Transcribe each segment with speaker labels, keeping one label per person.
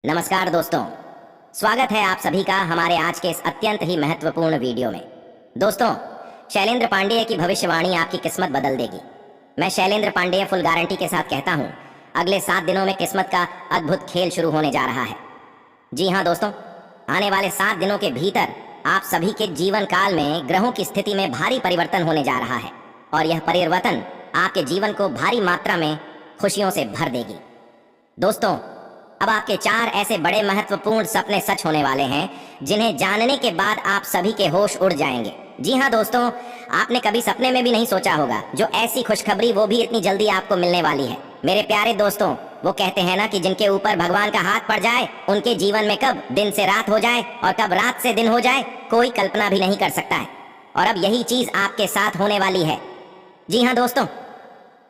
Speaker 1: नमस्कार दोस्तों, स्वागत है आप सभी का हमारे आज के इस अत्यंत ही महत्वपूर्ण वीडियो में। दोस्तों, शैलेंद्र पांडेय की भविष्यवाणी आपकी किस्मत बदल देगी। मैं शैलेंद्र पांडेय फुल गारंटी के साथ कहता हूं, अगले 7 दिनों में किस्मत का अद्भुत खेल शुरू होने जा रहा है। जी हां दोस्तों, आने वाले 7 दिनों के भीतर आप सभी के जीवन काल में ग्रहों की स्थिति में भारी परिवर्तन होने जा रहा है और यह परिवर्तन आपके जीवन को भारी मात्रा में खुशियों से भर देगी। दोस्तों, अब आपके 4 ऐसे बड़े महत्वपूर्ण सपने सच होने वाले हैं जिन्हें जानने के बाद आप सभी के होश उड़ जाएंगे। जी हां दोस्तों, आपने कभी सपने में भी नहीं सोचा होगा जो ऐसी खुशखबरी वो भी इतनी जल्दी आपको मिलने वाली है। मेरे प्यारे दोस्तों, वो कहते हैं ना कि जिनके ऊपर भगवान का हाथ पड़ जाए उनके जीवन में कब दिन से रात हो जाए और कब रात से दिन हो जाए कोई कल्पना भी नहीं कर सकता है। और अब यही चीज आपके साथ होने वाली है। जी हाँ दोस्तों,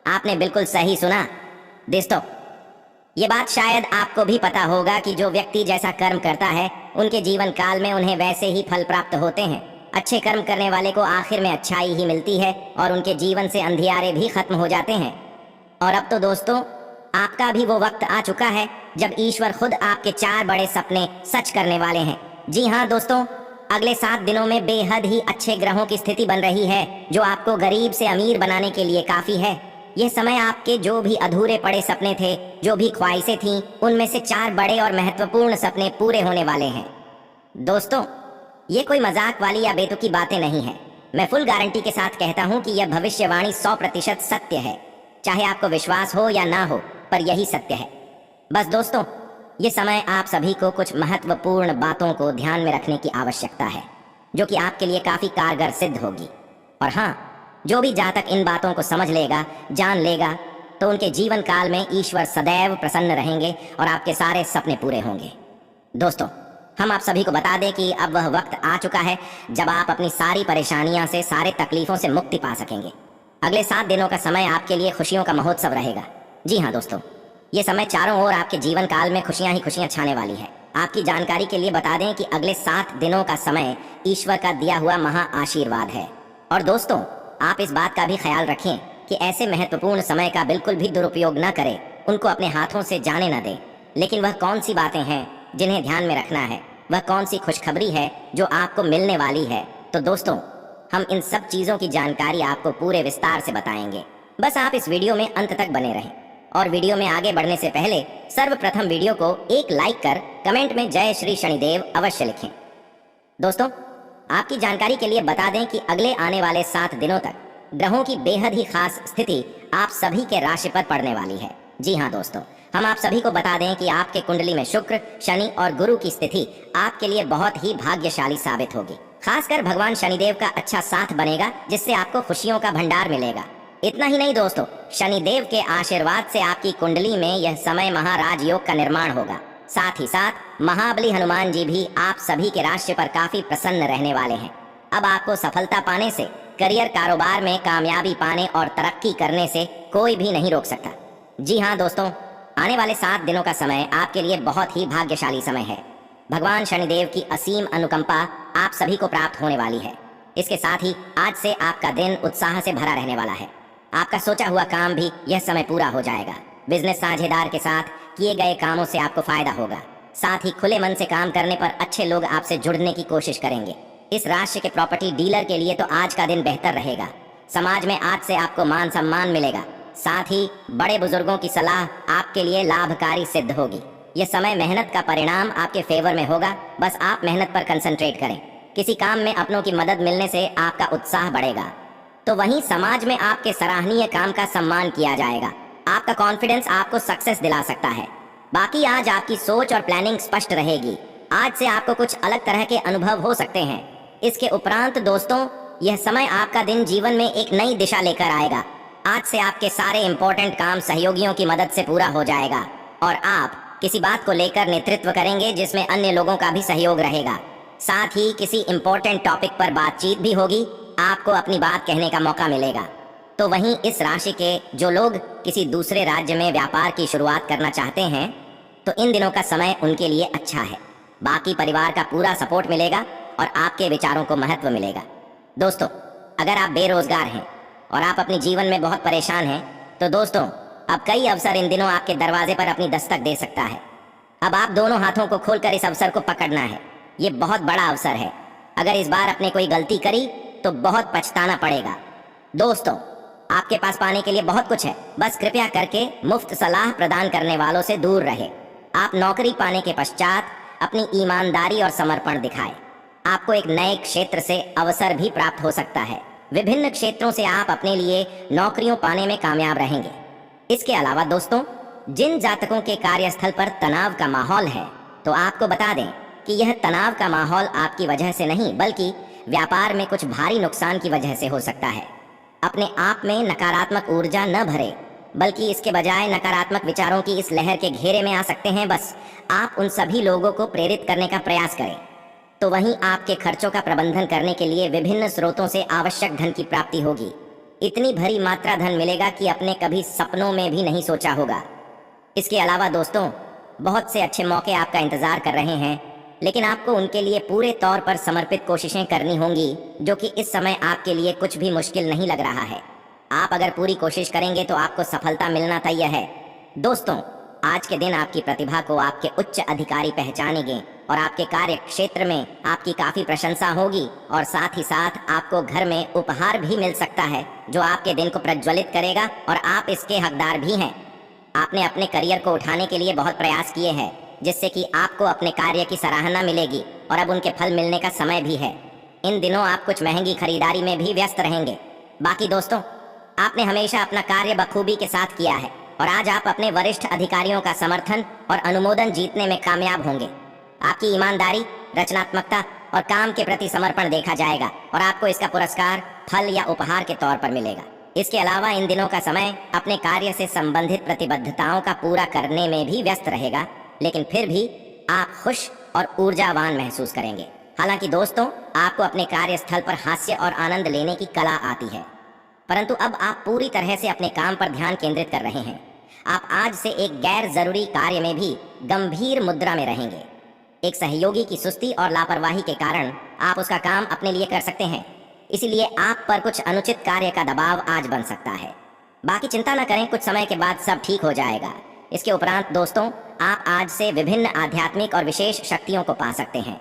Speaker 1: आपने बिल्कुल सही सुना। दोस्तों, ये बात शायद आपको भी पता होगा कि जो व्यक्ति जैसा कर्म करता है उनके जीवन काल में उन्हें वैसे ही फल प्राप्त होते हैं। अच्छे कर्म करने वाले को आखिर में अच्छाई ही मिलती है और उनके जीवन से अंधियारे भी खत्म हो जाते हैं। और अब तो दोस्तों, आपका भी वो वक्त आ चुका है जब ईश्वर खुद आपके 4 बड़े सपने सच करने वाले हैं। जी हाँ दोस्तों, अगले 7 दिनों में बेहद ही अच्छे ग्रहों की स्थिति बन रही है जो आपको गरीब से अमीर बनाने के लिए काफी है। यह समय आपके जो भी अधूरे पड़े सपने थे, जो भी ख्वाहिशें थीं, उनमें से 4 बड़े और महत्वपूर्ण सपने पूरे होने वाले हैं। दोस्तों, ये कोई मजाक वाली या बेतुकी बातें नहीं है। मैं फुल गारंटी के साथ कहता हूँ कि यह भविष्यवाणी 100% सत्य है। चाहे आपको विश्वास हो या ना हो, पर यही सत्य है। बस दोस्तों, ये समय आप सभी को कुछ महत्वपूर्ण बातों को ध्यान में रखने की आवश्यकता है जो कि आपके लिए काफी कारगर सिद्ध होगी। और हाँ, जो भी जातक इन बातों को समझ लेगा, जान लेगा, तो उनके जीवन काल में ईश्वर सदैव प्रसन्न रहेंगे और आपके सारे सपने पूरे होंगे। दोस्तों, हम आप सभी को बता दें कि अब वह वक्त आ चुका है जब आप अपनी सारी परेशानियां से, सारे तकलीफों से मुक्ति पा सकेंगे। अगले 7 दिनों का समय आपके लिए खुशियों का महोत्सव रहेगा। जी हाँ दोस्तों, ये समय चारों ओर आपके जीवन काल में खुशियां ही खुशियां छाने वाली है। आपकी जानकारी के लिए बता दें कि अगले 7 दिनों का समय ईश्वर का दिया हुआ महा आशीर्वाद है। और दोस्तों, आप इस बात का भी ख्याल रखें कि ऐसे महत्वपूर्ण समय का बिल्कुल भी दुरुपयोग न करें, उनको अपने हाथों से जाने न दें। लेकिन वह कौन सी बातें हैं जिन्हें ध्यान में रखना है, वह कौन सी खुशखबरी है जो आपको मिलने वाली है, तो दोस्तों, हम इन सब चीजों की जानकारी आपको पूरे विस्तार से बताएंगे। बस आप इस वीडियो में अंत तक बने रहें। और वीडियो में आगे बढ़ने से पहले सर्वप्रथम वीडियो को एक लाइक कर कमेंट में जय श्री शनिदेव अवश्य लिखें। दोस्तों, आपकी जानकारी के लिए बता दें कि अगले आने वाले 7 दिनों तक ग्रहों की बेहद ही खास स्थिति आप सभी के राशि पर पड़ने वाली है। जी हाँ दोस्तों, हम आप सभी को बता दें कि आपके कुंडली में शुक्र, शनि और गुरु की स्थिति आपके लिए बहुत ही भाग्यशाली साबित होगी। खासकर भगवान शनिदेव का अच्छा साथ बनेगा जिससे आपको खुशियों का भंडार मिलेगा। इतना ही नहीं दोस्तों, शनिदेव के आशीर्वाद से आपकी कुंडली में यह समय महाराज योग का निर्माण होगा। साथ ही साथ महाबली हनुमान जी भी आप सभी के राशि पर काफी प्रसन्न रहने वाले हैं। अब आपको सफलता पाने से, करियर कारोबार में कामयाबी पाने और तरक्की करने से कोई भी नहीं रोक सकता। जी हाँ दोस्तों, आने वाले 7 दिनों का समय आपके लिए बहुत ही भाग्यशाली समय है। भगवान शनिदेव की असीम अनुकंपा आप सभी को प्राप्त होने वाली है। इसके साथ ही आज से आपका दिन उत्साह से भरा रहने वाला है। आपका सोचा हुआ काम भी यह समय पूरा हो जाएगा। बिजनेस साझेदार के साथ किए गए कामों से आपको फायदा होगा। साथ ही खुले मन से काम करने पर अच्छे लोग आपसे जुड़ने की कोशिश करेंगे। इस राशि के प्रॉपर्टी डीलर के लिए तो आज का दिन बेहतर रहेगा। समाज में आज से आपको मान सम्मान मिलेगा। साथ ही बड़े बुजुर्गों की सलाह आपके लिए लाभकारी सिद्ध होगी। यह समय मेहनत का परिणाम आपके फेवर में होगा। बस आप मेहनत पर कंसंट्रेट करें। किसी काम में अपनों की मदद मिलने से आपका उत्साह बढ़ेगा। तो वहीं समाज में आपके सराहनीय काम का सम्मान किया जाएगा। आपका कॉन्फिडेंस आपको सक्सेस दिला सकता है। बाकी आज आपकी सोच और प्लानिंग स्पष्ट रहेगी। आज से आपको कुछ अलग तरह के अनुभव हो सकते हैं। इसके उपरांत दोस्तों, यह समय आपका दिन जीवन में एक नई दिशा लेकर आएगा। आज से आपके सारे इंपॉर्टेंट काम सहयोगियों की मदद से पूरा हो जाएगा और आप किसी बात को लेकर नेतृत्व करेंगे जिसमें अन्य लोगों का भी सहयोग रहेगा। साथ ही किसी इंपॉर्टेंट टॉपिक पर बातचीत भी होगी। आपको अपनी बात कहने का मौका मिलेगा। तो वहीं इस राशि के जो लोग किसी दूसरे राज्य में व्यापार की शुरुआत करना चाहते हैं, तो इन दिनों का समय उनके लिए अच्छा है। बाकी परिवार का पूरा सपोर्ट मिलेगा और आपके विचारों को महत्व मिलेगा। दोस्तों, अगर आप बेरोजगार हैं और आप अपने जीवन में बहुत परेशान हैं, तो दोस्तों, अब कई अवसर इन दिनों आपके दरवाजे पर अपनी दस्तक दे सकता है। अब आप दोनों हाथों को खोलकर इस अवसर को पकड़ना है। ये बहुत बड़ा अवसर है। अगर इस बार आपने कोई गलती करी तो बहुत पछताना पड़ेगा। दोस्तों, आपके पास पाने के लिए बहुत कुछ है, बस कृपया करके मुफ्त सलाह प्रदान करने वालों से दूर रहे। आप नौकरी पाने के पश्चात अपनी ईमानदारी और समर्पण दिखाएं। आपको एक नए क्षेत्र से अवसर भी प्राप्त हो सकता है। विभिन्न क्षेत्रों से आप अपने लिए नौकरियों पाने में कामयाब रहेंगे। इसके अलावा दोस्तों, जिन जातकों के कार्यस्थल पर तनाव का माहौल है, तो आपको बता दें कि यह तनाव का माहौल आपकी वजह से नहीं, बल्कि व्यापार में कुछ भारी नुकसान की वजह से हो सकता है। अपने आप में नकारात्मक ऊर्जा न भरे, बल्कि इसके बजाय नकारात्मक विचारों की इस लहर के घेरे में आ सकते हैं। बस आप उन सभी लोगों को प्रेरित करने का प्रयास करें। तो वहीं आपके खर्चों का प्रबंधन करने के लिए विभिन्न स्रोतों से आवश्यक धन की प्राप्ति होगी। इतनी भरी मात्रा धन मिलेगा कि आपने कभी सपनों में भी नहीं सोचा होगा। इसके अलावा दोस्तों, बहुत से अच्छे मौके आपका इंतजार कर रहे हैं, लेकिन आपको उनके लिए पूरे तौर पर समर्पित कोशिशें करनी होंगी, जो कि इस समय आपके लिए कुछ भी मुश्किल नहीं लग रहा है। आप अगर पूरी कोशिश करेंगे तो आपको सफलता मिलना तय है। दोस्तों, आज के दिन आपकी प्रतिभा को आपके उच्च अधिकारी पहचानेंगे और आपके कार्य क्षेत्र में आपकी काफी प्रशंसा होगी, और साथ ही साथ आपको घर में उपहार भी मिल सकता है जो आपके दिन को प्रज्वलित करेगा, और आप इसके हकदार भी हैं। आपने अपने करियर को उठाने के लिए बहुत प्रयास किए हैं, जिससे कि आपको अपने कार्य की सराहना मिलेगी, और अब उनके फल मिलने का समय भी है। इन दिनों आप कुछ महंगी खरीदारी में भी व्यस्त रहेंगे। बाकी दोस्तों, आपने हमेशा अपना कार्य बखूबी के साथ किया है, और आज आप अपने वरिष्ठ अधिकारियों का समर्थन और अनुमोदन जीतने में कामयाब होंगे। आपकी ईमानदारी, रचनात्मकता और काम के प्रति समर्पण देखा जाएगा, और आपको इसका पुरस्कार फल या उपहार के तौर पर मिलेगा। इसके अलावा इन दिनों का समय अपने कार्य से संबंधित प्रतिबद्धताओं का पूरा करने में भी व्यस्त रहेगा, लेकिन फिर भी आप खुश और ऊर्जावान महसूस करेंगे। हालांकि दोस्तों, आपको अपने कार्यस्थल पर हास्य और आनंद लेने की कला आती है, परंतु अब आप पूरी तरह से अपने काम पर ध्यान केंद्रित कर रहे हैं। आप आज से एक गैर जरूरी कार्य में भी गंभीर मुद्रा में रहेंगे। एक सहयोगी की सुस्ती और लापरवाही के कारण आप उसका काम अपने लिए कर सकते हैं, इसलिए आप पर कुछ अनुचित कार्य का दबाव आज बन सकता है। बाकी चिंता न करें, कुछ समय के बाद सब ठीक हो जाएगा। इसके उपरांत दोस्तों, आप आज से विभिन्न आध्यात्मिक और विशेष शक्तियों को पा सकते हैं।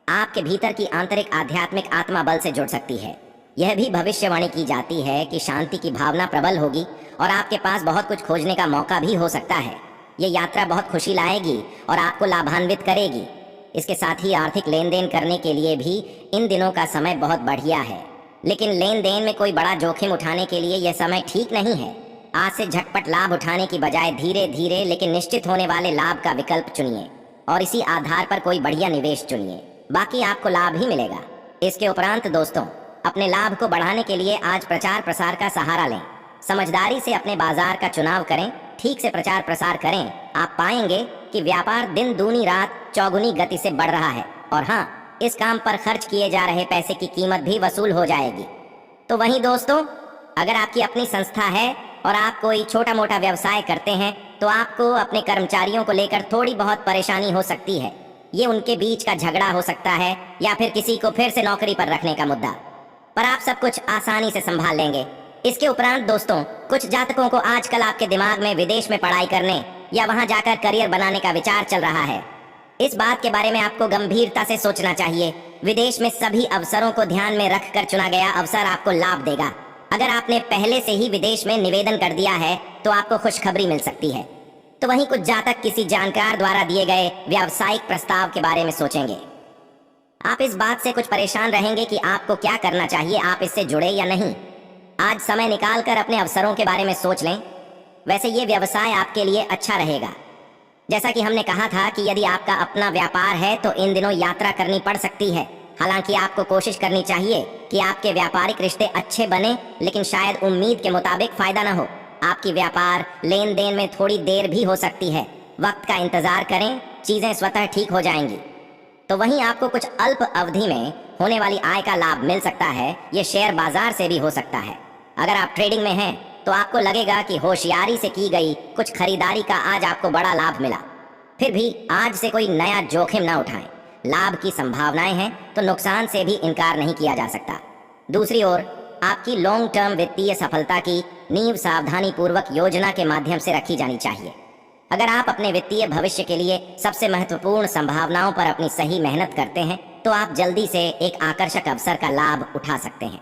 Speaker 1: आपके भीतर की आंतरिक आध्यात्मिक आत्मा बल से जुड़ सकती है। यह भी भविष्यवाणी की जाती है कि शांति की भावना प्रबल होगी, और आपके पास बहुत कुछ खोजने का मौका भी हो सकता है। ये यात्रा बहुत खुशी लाएगी और आपको लाभान्वित करेगी। इसके साथ ही आर्थिक लेन देन करने के लिए भी इन दिनों का समय बहुत बढ़िया है, लेकिन लेन देन में कोई बड़ा जोखिम उठाने के लिए यह समय ठीक नहीं है। आज से झटपट लाभ उठाने की बजाय धीरे धीरे लेकिन निश्चित होने वाले लाभ का विकल्प चुनिए, और इसी आधार पर कोई बढ़िया निवेश चुनिए। बाकी आपको लाभ ही मिलेगा। इसके उपरांत दोस्तों, अपने लाभ को बढ़ाने के लिए आज प्रचार प्रसार का सहारा लें। समझदारी से अपने बाजार का चुनाव करें, ठीक से प्रचार प्रसार करें। आप पाएंगे कि व्यापार दिन दूनी रात चौगुनी गति से बढ़ रहा है, और हाँ, इस काम पर खर्च किए जा रहे पैसे की कीमत भी वसूल हो जाएगी। तो वहीं दोस्तों, अगर आपकी अपनी संस्था है और आप कोई छोटा मोटा व्यवसाय करते हैं, तो आपको अपने कर्मचारियों को लेकर थोड़ी बहुत परेशानी हो सकती है। ये उनके बीच का झगड़ा हो सकता है, या फिर किसी को फिर से नौकरी पर रखने का मुद्दा, पर आप सब कुछ आसानी से संभाल लेंगे। इसके उपरांत दोस्तों, कुछ जातकों को आजकल आपके दिमाग में विदेश में पढ़ाई करने या वहां जाकर करियर बनाने का विचार चल रहा है। इस बात के बारे में आपको गंभीरता से सोचना चाहिए। विदेश में सभी अवसरों को ध्यान में रखकर चुना गया अवसर आपको लाभ देगा। अगर आपने पहले से ही विदेश में निवेदन कर दिया है तो आपको खुशखबरी मिल सकती है। तो वहीं कुछ जातक किसी जानकार द्वारा दिए गए व्यावसायिक प्रस्ताव के बारे में सोचेंगे। आप इस बात से कुछ परेशान रहेंगे कि आपको क्या करना चाहिए, आप इससे जुड़े या नहीं। आज समय निकालकर अपने अवसरों के बारे में सोच लें। वैसे ये व्यवसाय आपके लिए अच्छा रहेगा। जैसा कि हमने कहा था कि यदि आपका अपना व्यापार है तो इन दिनों यात्रा करनी पड़ सकती है। हालांकि आपको कोशिश करनी चाहिए कि आपके व्यापारिक रिश्ते अच्छे बने, लेकिन शायद उम्मीद के मुताबिक फायदा न हो। आपकी व्यापार लेन देन में थोड़ी देर भी हो सकती है। वक्त का इंतजार करें, चीजें स्वतः ठीक हो जाएंगी। तो वहीं आपको कुछ अल्प अवधि में होने वाली आय का लाभ मिल सकता है। ये शेयर बाजार से भी हो सकता है। अगर आप ट्रेडिंग में हैं तो आपको लगेगा कि होशियारी से की गई कुछ खरीदारी का आज आपको बड़ा लाभ मिला। फिर भी आज से कोई नया जोखिम ना उठाएं। लाभ की संभावनाएं हैं तो नुकसान से भी इनकार नहीं किया जा सकता। दूसरी ओर आपकी लॉन्ग टर्म वित्तीय सफलता की नींव सावधानी पूर्वक योजना के माध्यम से रखी जानी चाहिए। अगर आप अपने वित्तीय भविष्य के लिए सबसे महत्वपूर्ण संभावनाओं पर अपनी सही मेहनत करते हैं तो आप जल्दी से एक आकर्षक अवसर का लाभ उठा सकते हैं।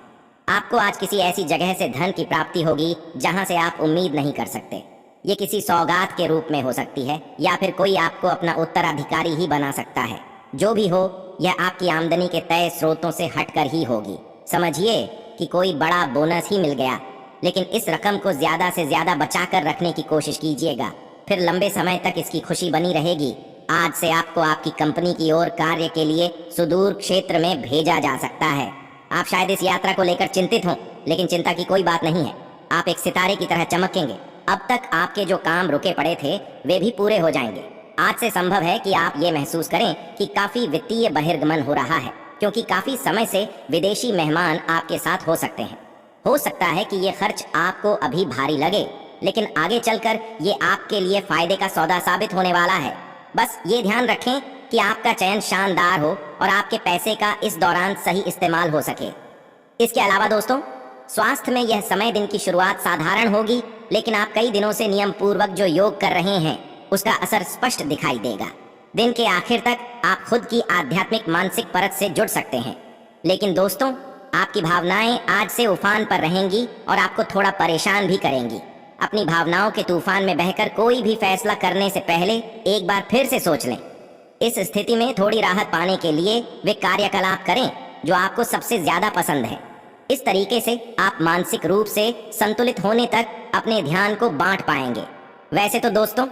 Speaker 1: आपको आज किसी ऐसी जगह से धन की प्राप्ति होगी जहां से आप उम्मीद नहीं कर सकते। ये किसी सौगात के रूप में हो सकती है या फिर कोई आपको अपना उत्तराधिकारी ही बना सकता है। जो भी हो, यह आपकी आमदनी के तय स्रोतों से हटकर ही होगी। समझिए कि कोई बड़ा बोनस ही मिल गया, लेकिन इस रकम को ज्यादा से ज्यादा बचा कर रखने की कोशिश कीजिएगा, फिर लंबे समय तक इसकी खुशी बनी रहेगी। आज से आपको आपकी कंपनी की ओर कार्य के लिए सुदूर क्षेत्र में भेजा जा सकता है। आप शायद इस यात्रा को लेकर चिंतित हों, लेकिन चिंता की कोई बात नहीं है। आप एक सितारे की तरह चमकेंगे। अब तक आपके जो काम रुके पड़े थे वे भी पूरे हो जाएंगे। आज से संभव है कि आप ये महसूस करें कि काफी वित्तीय बहिर्गमन हो रहा है, क्योंकि काफी समय से विदेशी मेहमान आपके साथ हो सकते हैं। हो सकता है कि ये खर्च आपको अभी भारी लगे, लेकिन आगे चलकर ये आपके लिए फायदे का सौदा साबित होने वाला है। बस ये ध्यान रखें कि आपका चयन शानदार हो और आपके पैसे का इस दौरान सही इस्तेमाल हो सके। इसके अलावा दोस्तों, स्वास्थ्य में यह समय दिन की शुरुआत साधारण होगी, लेकिन आप कई दिनों से नियम पूर्वक जो योग कर रहे हैं उसका असर स्पष्ट दिखाई देगा। दिन के आखिर तक आप खुद की आध्यात्मिक मानसिक परत से जुड़ सकते हैं। लेकिन दोस्तों, आपकी भावनाएं आज से उफान पर रहेंगी और आपको थोड़ा परेशान भी करेंगी। अपनी भावनाओं के तूफान में बहकर कोई भी फैसला करने से पहले एक बार फिर से सोच लें। इस स्थिति में थोड़ी राहत पाने के लिए वे कार्यकलाप करें जो आपको सबसे ज्यादा पसंद है। इस तरीके से आप मानसिक रूप से संतुलित होने तक अपने ध्यान को बांट पाएंगे। वैसे तो दोस्तों,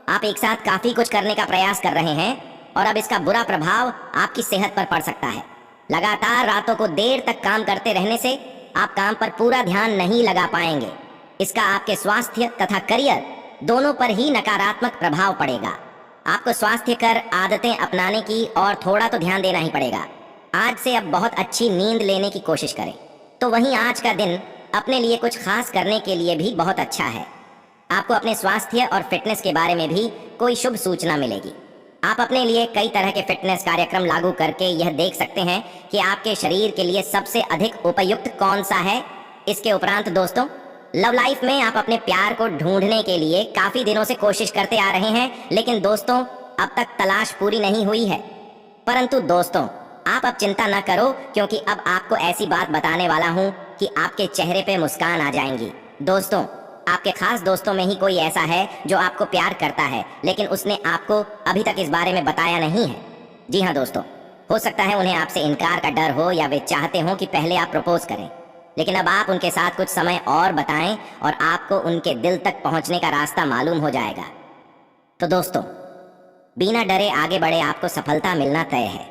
Speaker 1: आप एक साथ काफी कुछ करने का प्रयास कर रहे हैं और अब इसका बुरा प्रभाव आपकी सेहत पर पड़ सकता है। लगातार रातों को देर तक काम करते रहने से आप काम पर पूरा ध्यान नहीं लगा पाएंगे। इसका आपके स्वास्थ्य तथा करियर दोनों पर ही नकारात्मक प्रभाव पड़ेगा। आपको स्वास्थ्यकर आदतें अपनाने की और थोड़ा तो ध्यान देना ही पड़ेगा। आज से अब बहुत अच्छी नींद लेने की कोशिश करें। तो वहीं आज का दिन अपने लिए कुछ खास करने के लिए भी बहुत अच्छा है। आपको अपने स्वास्थ्य और फिटनेस के बारे में भी कोई शुभ सूचना मिलेगी। आप अपने लिए कई तरह के फिटनेस कार्यक्रम लागू करके यह देख सकते हैं कि आपके शरीर के लिए सबसे अधिक उपयुक्त कौन सा है। इसके उपरांत दोस्तों, लव लाइफ में आप अपने प्यार को ढूंढने के लिए काफी दिनों से कोशिश करते आ रहे हैं, लेकिन दोस्तों अब तक तलाश पूरी नहीं हुई है। परंतु दोस्तों, आप अब चिंता न करो, क्योंकि अब आपको ऐसी बात बताने वाला हूं कि आपके चेहरे पे मुस्कान आ जाएंगी। दोस्तों, आपके खास दोस्तों में ही कोई ऐसा है जो आपको प्यार करता है, लेकिन उसने आपको अभी तक इस बारे में बताया नहीं है। जी हाँ दोस्तों, हो सकता है उन्हें आपसे इनकार का डर हो या वे चाहते हो कि पहले आप प्रपोज करें, लेकिन अब आप उनके साथ कुछ समय और बताएं और आपको उनके दिल तक पहुंचने का रास्ता मालूम हो जाएगा। तो दोस्तों, बिना डरे आगे बढ़े, आपको सफलता मिलना तय है।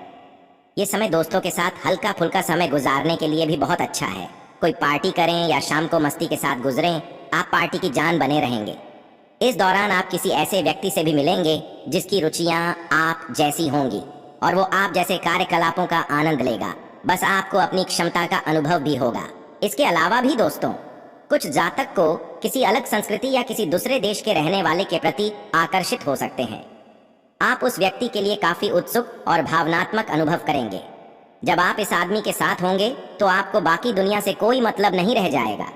Speaker 1: ये समय दोस्तों के साथ हल्का फुल्का समय गुजारने के लिए भी बहुत अच्छा है। कोई पार्टी करें या शाम को मस्ती के साथ गुजरें, आप पार्टी की जान बने रहेंगे। इस दौरान आप किसी ऐसे व्यक्ति से भी मिलेंगे जिसकी रुचियां आप जैसी होंगी और वो आप जैसे कार्यकलापों का आनंद लेगा। बस आपको अपनी क्षमता का अनुभव भी होगा। इसके अलावा भी दोस्तों, कुछ जातक को किसी अलग संस्कृति या किसी दूसरे देश के रहने वाले के प्रति आकर्षित हो सकते हैं। आप उस व्यक्ति के लिए काफी उत्सुक और भावनात्मक अनुभव करेंगे। जब आप इस आदमी के साथ होंगे तो आपको बाकी दुनिया से कोई मतलब नहीं रह जाएगा।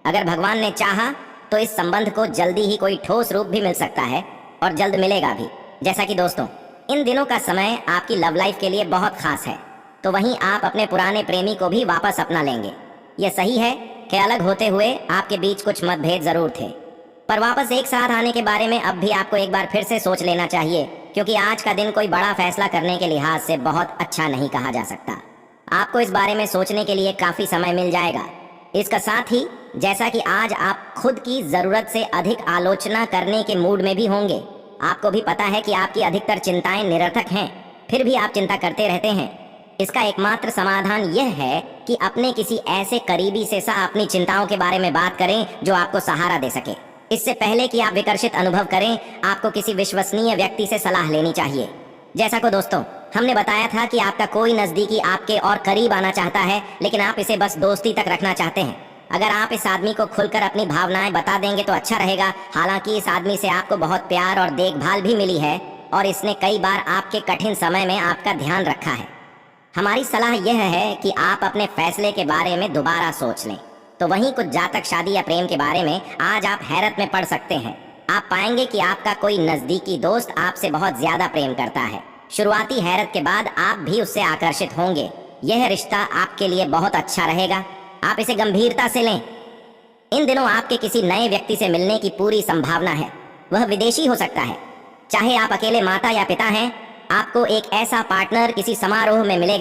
Speaker 1: अगर भगवान ने चाहा तो इस संबंध को जल्दी ही कोई ठोस रूप भी मिल सकता है और जल्द मिलेगा भी। जैसा कि दोस्तों, इन दिनों का समय आपकी लव लाइफ के लिए बहुत खास है, तो वहीं आप अपने पुराने प्रेमी को भी वापस अपना लेंगे। यह सही है कि अलग होते हुए आपके बीच कुछ मतभेद जरूर थे, पर वापस एक साथ आने के बारे में अब भी आपको एक बार फिर से सोच लेना चाहिए, क्योंकि आज का दिन कोई बड़ा फैसला करने के लिहाज से बहुत अच्छा नहीं कहा जा सकता। आपको इस बारे में सोचने के लिए काफी समय मिल जाएगा। इसका साथ ही जैसा कि आज आप खुद की जरूरत से अधिक आलोचना करने के मूड में भी होंगे। आपको भी पता है कि आपकी अधिकतर चिंताएं निरर्थक हैं, फिर भी आप चिंता करते रहते हैं। इसका एकमात्र समाधान यह है कि अपने किसी ऐसे करीबी से अपनी चिंताओं के बारे में बात करें जो आपको सहारा दे सके। इससे पहले कि आप विकर्षित अनुभव करें, आपको किसी विश्वसनीय व्यक्ति से सलाह लेनी चाहिए। जैसा को दोस्तों हमने बताया था कि आपका कोई नजदीकी आपके और करीब आना चाहता है, लेकिन आप इसे बस दोस्ती तक रखना चाहते हैं। अगर आप इस आदमी को खुलकर अपनी भावनाएं बता देंगे तो अच्छा रहेगा। हालांकि इस आदमी से आपको बहुत प्यार और देखभाल भी मिली है और इसने कई बार आपके कठिन समय में आपका ध्यान रखा है। हमारी सलाह यह है कि आप अपने फैसले के बारे में दोबारा सोच लें। तो वहीं कुछ जातक शादी या प्रेम के बारे में आज आप हैरत में पड़ सकते हैं। आप पाएंगे कि आपका कोई नजदीकी दोस्त आपसे बहुत ज्यादा प्रेम करता है। शुरुआती हैरत के बाद आप भी उससे आकर्षित होंगे। यह रिश्ता आपके लिए बहुत अच्छा रहेगा। आप इसे गंभीरता से लें। इन दिनों आपके किसी नए व्यक्ति से मिलने की पूरी संभावना है। वह विदेशी हो सकता है। चाहे आप अकेले माता या पिता हैं, आपको एक ऐसा पार्टनर किसी समारोह में मिलेगा